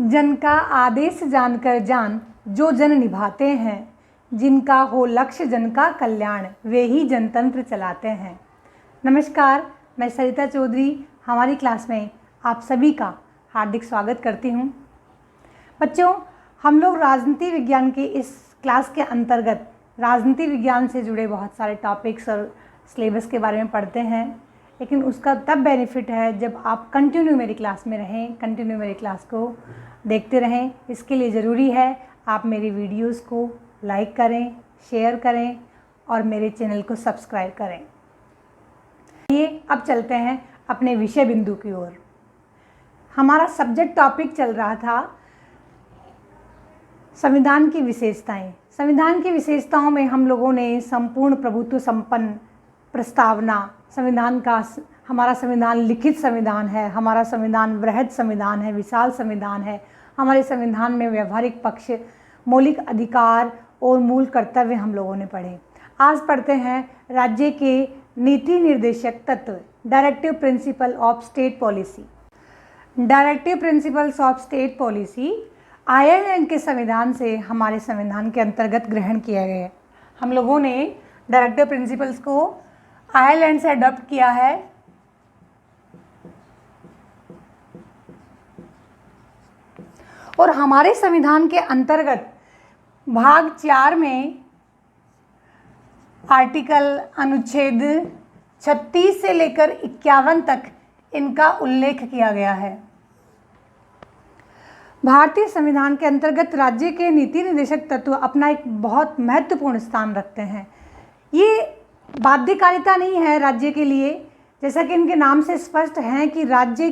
जन का आदेश जानकर जान जो जन निभाते हैं, जिनका हो लक्ष्य जन का कल्याण, वे ही जनतंत्र चलाते हैं। नमस्कार, मैं सरिता चौधरी हमारी क्लास में आप सभी का हार्दिक स्वागत करती हूँ। बच्चों, हम लोग राजनीति विज्ञान की इस क्लास के अंतर्गत राजनीति विज्ञान से जुड़े बहुत सारे टॉपिक्स और सिलेबस के बारे में पढ़ते हैं, लेकिन उसका तब बेनिफिट है जब आप कंटिन्यू मेरी क्लास में रहें, कंटिन्यू मेरी क्लास को देखते रहें। इसके लिए ज़रूरी है आप मेरी वीडियोस को लाइक करें, शेयर करें और मेरे चैनल को सब्सक्राइब करें। ये अब चलते हैं अपने विषय बिंदु की ओर। हमारा सब्जेक्ट टॉपिक चल रहा था संविधान की विशेषताएं। संविधान की विशेषताओं में हम लोगों ने संपूर्ण प्रभुत्व संपन्न प्रस्तावना, संविधान का, हमारा संविधान लिखित संविधान है, हमारा संविधान वृहद संविधान है, विशाल संविधान है, हमारे संविधान में व्यवहारिक पक्ष, मौलिक अधिकार और मूल कर्तव्य हम लोगों ने पढ़े। आज पढ़ते हैं राज्य के नीति निर्देशक तत्व, directive principle of state policy. Directive principles of state policy Ireland के संविधान से हमारे संविधान के अंतर्गत ग्रहण किया गया है। हम लोगों ने डायरेक्टिव प्रिंसिपल्स को आयरलैंड से अडॉप्ट किया है। और हमारे संविधान के अंतर्गत भाग 4 में आर्टिकल अनुच्छेद 36 से लेकर 51 तक इनका उल्लेख किया गया है। भारतीय संविधान के अंतर्गत राज्य के नीति निर्देशक तत्व अपना एक बहुत महत्वपूर्ण स्थान रखते हैं। ये बाध्यकारिता नहीं है राज्य के लिए, जैसा कि इनके नाम से स्पष्ट है कि राज्य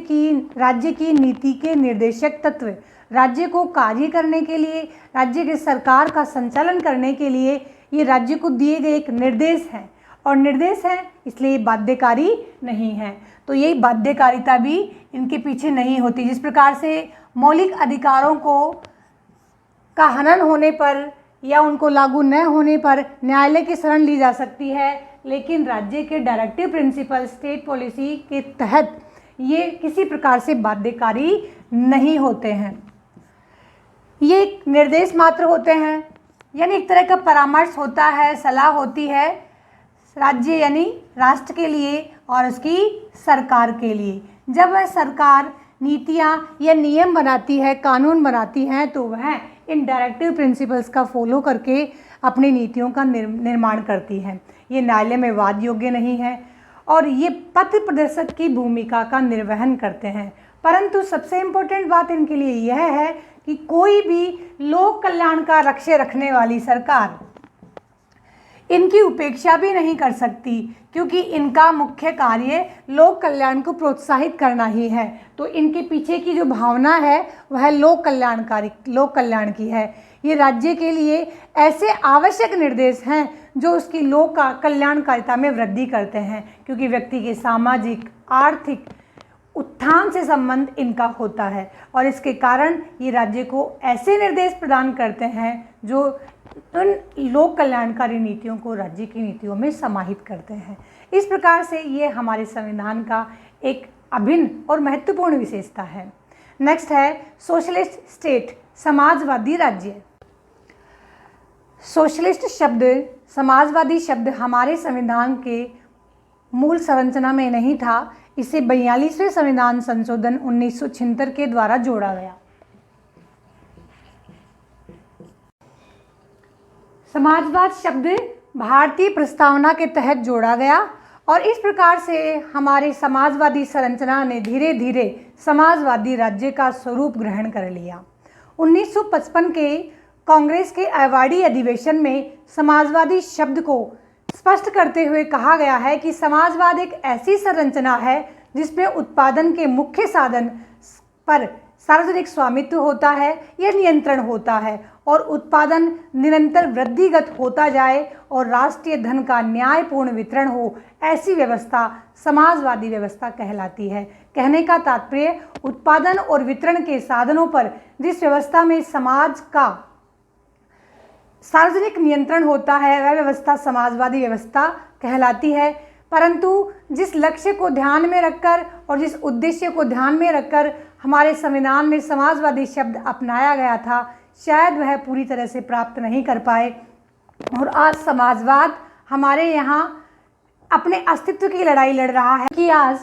की नीति के निर्देशक तत्व, राज्य को कार्य करने के लिए, राज्य के सरकार का संचालन करने के लिए ये राज्य को दिए गए एक निर्देश हैं, और निर्देश हैं इसलिए बाध्यकारी नहीं है। तो यही बाध्यकारिता भी इनके पीछे नहीं होती। जिस प्रकार से मौलिक अधिकारों का हनन होने पर या उनको लागू न होने पर न्यायालय की शरण ली जा सकती है, लेकिन राज्य के डायरेक्टिव प्रिंसिपल स्टेट पॉलिसी के तहत ये किसी प्रकार से बाध्यकारी नहीं होते हैं। ये एक निर्देश मात्र होते हैं, यानी एक तरह का परामर्श होता है, सलाह होती है राज्य यानी राष्ट्र के लिए और उसकी सरकार के लिए। जब वह सरकार नीतियाँ या नियम बनाती है, कानून बनाती है, तो वह इन डायरेक्टिव प्रिंसिपल्स का फॉलो करके अपनी नीतियों का निर्माण करती है। ये न्यायालय में वाद योग्य नहीं है और ये पथ प्रदर्शक की भूमिका का निर्वहन करते हैं। परंतु सबसे इम्पोर्टेंट बात इनके लिए यह है कि कोई भी लोक कल्याण का लक्ष्य रखने वाली सरकार इनकी उपेक्षा भी नहीं कर सकती, क्योंकि इनका मुख्य कार्य लोक कल्याण को प्रोत्साहित करना ही है। तो इनके पीछे की जो भावना है वह लोक कल्याण की है। ये राज्य के लिए ऐसे आवश्यक निर्देश हैं जो उसकी लोक कल्याणकारिता में वृद्धि करते हैं, क्योंकि व्यक्ति के सामाजिक आर्थिक उत्थान से संबंध इनका होता है, और इसके कारण ये राज्य को ऐसे निर्देश प्रदान करते हैं जो उन लोक कल्याणकारी नीतियों को राज्य की नीतियों में समाहित करते हैं। इस प्रकार से ये हमारे संविधान का एक अभिन्न और महत्वपूर्ण विशेषता है। नेक्स्ट है सोशलिस्ट स्टेट, समाजवादी राज्य। सोशलिस्ट शब्द, समाजवादी शब्द हमारे संविधान के मूल संरचना में नहीं था। इसे 42वें संविधान संशोधन 1976 के द्वारा जोड़ा गया। समाजवाद शब्द भारतीय प्रस्तावना के तहत जोड़ा गया और इस प्रकार से हमारे समाजवादी संरचना ने धीरे धीरे समाजवादी राज्य का स्वरूप ग्रहण कर लिया। 1955 के कांग्रेस के अवार्डी अधिवेशन में समाजवादी शब्द को स्पष्ट करते हुए कहा गया है कि समाजवाद एक ऐसी संरचना है जिसमें उत्पादन के मुख्य साधन पर सार्वजनिक स्वामित्व होता है या नियंत्रण होता है और उत्पादन निरंतर वृद्धिगत होता जाए और राष्ट्रीय धन का न्यायपूर्ण वितरण हो, ऐसी व्यवस्था समाजवादी व्यवस्था कहलाती है। कहने का तात्पर्य, उत्पादन और वितरण के साधनों पर जिस व्यवस्था में समाज का सार्वजनिक नियंत्रण होता है वह व्यवस्था समाजवादी व्यवस्था कहलाती है। परंतु जिस लक्ष्य को ध्यान में रखकर और जिस उद्देश्य को ध्यान में रखकर हमारे संविधान में समाजवादी शब्द अपनाया गया था, शायद वह पूरी तरह से प्राप्त नहीं कर पाए। और आज समाजवाद हमारे यहाँ अपने अस्तित्व की लड़ाई लड़ रहा है कि आज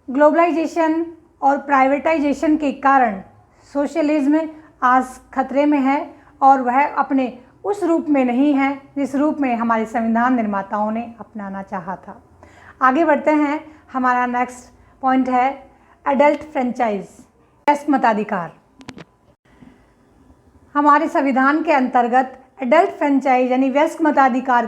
ग्लोबलाइजेशन और प्राइवेटाइजेशन के कारण सोशलिज्म आज खतरे में है और वह अपने उस रूप में नहीं है जिस रूप में हमारे संविधान निर्माताओं ने अपनाना चाहा था। आगे बढ़ते हैं। हमारा नेक्स्ट पॉइंट है एडल्ट फ्रेंचाइज, वयस्क मताधिकार। हमारे संविधान के अंतर्गत एडल्ट फ्रेंचाइज यानी वयस्क मताधिकार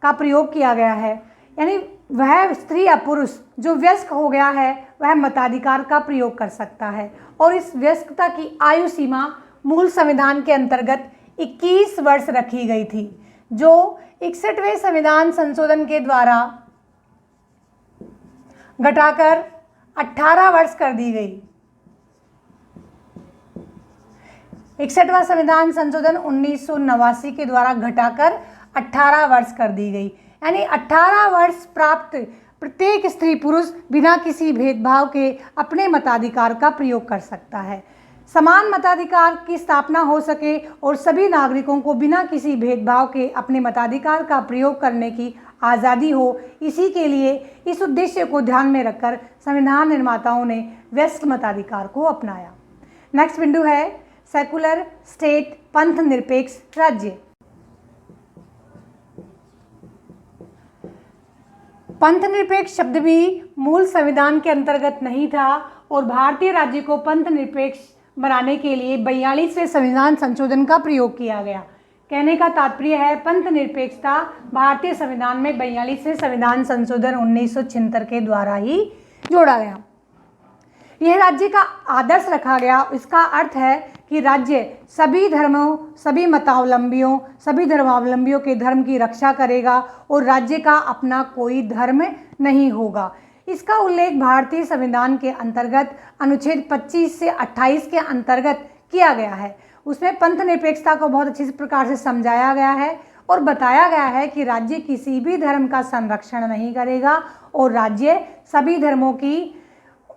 का प्रयोग किया गया है, यानी वह स्त्री या पुरुष जो वयस्क हो गया है वह मताधिकार का प्रयोग कर सकता है। और इस वयस्कता की आयु सीमा मूल संविधान के अंतर्गत 21 वर्ष रखी गई थी, जो 61वें संविधान संशोधन के द्वारा घटाकर 18 वर्ष कर दी गई। 61वां संविधान संशोधन 1989 के द्वारा घटाकर 18 वर्ष कर दी गई, यानी 18 वर्ष प्राप्त प्रत्येक स्त्री पुरुष बिना किसी भेदभाव के अपने मताधिकार का प्रयोग कर सकता है। समान मताधिकार की स्थापना हो सके और सभी नागरिकों को बिना किसी भेदभाव के अपने मताधिकार का प्रयोग करने की आज़ादी हो, इसी के लिए इस उद्देश्य को ध्यान में रखकर संविधान निर्माताओं ने वयस्क मताधिकार को अपनाया। नेक्स्ट बिंदु है सेकुलर स्टेट, पंथ निरपेक्ष राज्य। पंथ निरपेक्ष शब्द भी मूल संविधान के अंतर्गत नहीं था और भारतीय राज्य को पंथ निरपेक्ष बनाने के लिए 42वें संविधान संशोधन का प्रयोग किया गया। कहने का तात्पर्य है पंथ निरपेक्षता भारतीय संविधान में 42वें संविधान संशोधन 1976 के द्वारा ही जोड़ा गया। यह राज्य का आदर्श रखा गया। इसका अर्थ है कि राज्य सभी धर्मों, सभी मतावलंबियों, सभी धर्मावलंबियों के धर्म की रक्षा करेगा और राज्य का अपना कोई धर्म नहीं होगा। इसका उल्लेख भारतीय संविधान के अंतर्गत अनुच्छेद 25 से 28 के अंतर्गत किया गया है। उसमें पंथ निरपेक्षता को बहुत अच्छी प्रकार से समझाया गया है और बताया गया है कि राज्य किसी भी धर्म का संरक्षण नहीं करेगा और राज्य सभी धर्मों की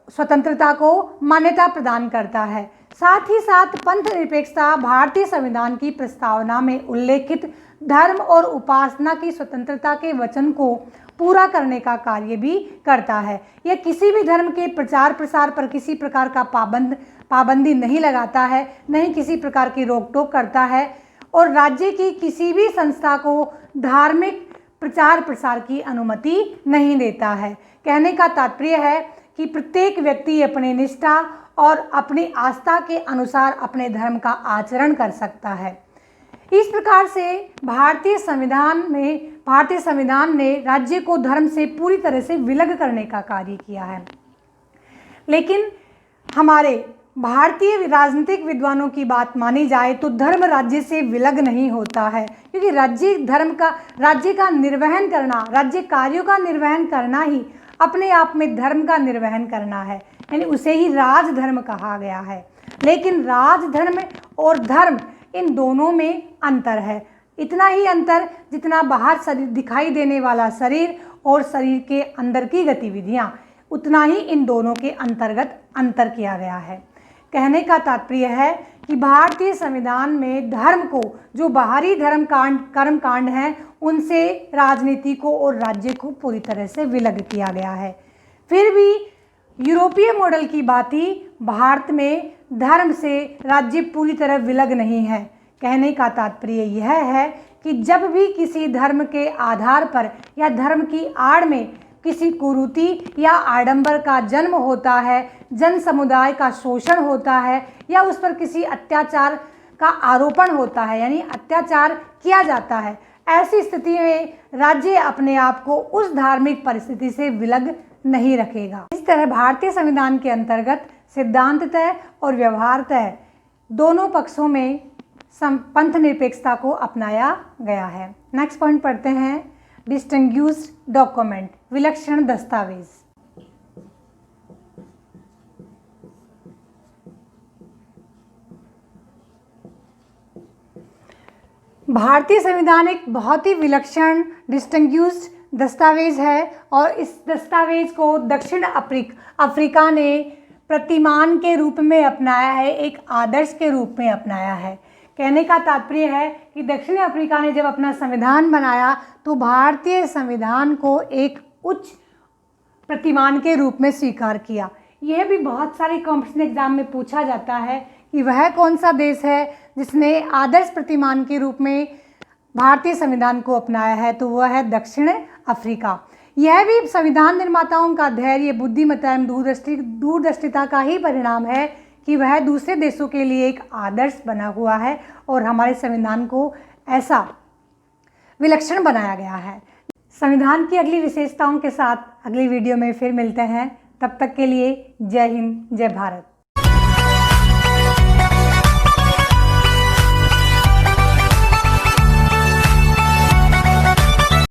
स्वतंत्रता को मान्यता प्रदान करता है। साथ ही साथ पंथ निरपेक्षता भारतीय संविधान की प्रस्तावना में उल्लेखित धर्म और उपासना की स्वतंत्रता के वचन को पूरा करने का कार्य भी करता है। यह किसी भी धर्म के प्रचार प्रसार पर किसी प्रकार का पाबंदी नहीं लगाता है, नहीं किसी प्रकार की रोक टोक करता है और राज्य की किसी भी संस्था को धार्मिक प्रचार प्रसार की अनुमति नहीं देता है। कहने का तात्पर्य है कि प्रत्येक व्यक्ति अपनी निष्ठा और अपनी आस्था के अनुसार अपने धर्म का आचरण कर सकता है। इस प्रकार से भारतीय संविधान ने राज्य को धर्म से पूरी तरह से विलग करने का कार्य किया है। लेकिन हमारे भारतीय राजनीतिक विद्वानों की बात मानी जाए तो धर्म राज्य से विलग नहीं होता है, क्योंकि राज्य का निर्वहन करना, राज्य कार्यों का निर्वहन करना ही अपने आप में धर्म का निर्वहन करना है, यानी उसे ही राजधर्म कहा गया है। लेकिन राजधर्म और धर्म इन दोनों में अंतर है। इतना ही अंतर जितना बाहर शरीर दिखाई देने वाला शरीर और शरीर के अंदर की गतिविधियाँ, उतना ही इन दोनों के अंतर्गत अंतर किया गया है। कहने का तात्पर्य है कि भारतीय संविधान में धर्म को, जो बाहरी कर्मकांड हैं, उनसे राजनीति को और राज्य को पूरी तरह से विलग किया गया है। फिर भी यूरोपीय मॉडल की भांति भारत में धर्म से राज्य पूरी तरह विलग नहीं है। कहने का तात्पर्य यह है कि जब भी किसी धर्म के आधार पर या धर्म की आड़ में किसी कुरीति या आडंबर का जन्म होता है, जन समुदाय का शोषण होता है या उस पर किसी अत्याचार का आरोपण होता है, यानी अत्याचार किया जाता है, ऐसी स्थिति में राज्य अपने आप को उस धार्मिक परिस्थिति से विलग नहीं रखेगा। इस तरह भारतीय संविधान के अंतर्गत सिद्धांततः और व्यवहारतः दोनों पक्षों में पंथ निरपेक्षता को अपनाया गया है। नेक्स्ट पॉइंट पढ़ते हैं, डिस्टिंग्विश्ड डॉक्यूमेंट, विलक्षण दस्तावेज। भारतीय संविधान एक बहुत ही विलक्षण डिस्टिंग्विश्ड दस्तावेज है और इस दस्तावेज को दक्षिण अफ्रीका ने प्रतिमान के रूप में अपनाया है, एक आदर्श के रूप में अपनाया है। कहने का तात्पर्य है कि दक्षिण अफ्रीका ने जब अपना संविधान बनाया तो भारतीय संविधान को एक उच्च प्रतिमान के रूप में स्वीकार किया। यह भी बहुत सारे कॉम्पिटिशन एग्जाम में पूछा जाता है कि वह कौन सा देश है जिसने आदर्श प्रतिमान के रूप में भारतीय संविधान को अपनाया है, तो वह है दक्षिण अफ्रीका। यह भी संविधान निर्माताओं का धैर्य, बुद्धिमत्ता एवं दूरदर्शिता का ही परिणाम है कि वह दूसरे देशों के लिए एक आदर्श बना हुआ है और हमारे संविधान को ऐसा विलक्षण बनाया गया है। संविधान की अगली विशेषताओं के साथ अगली वीडियो में फिर मिलते हैं। तब तक के लिए जय हिंद, जय भारत।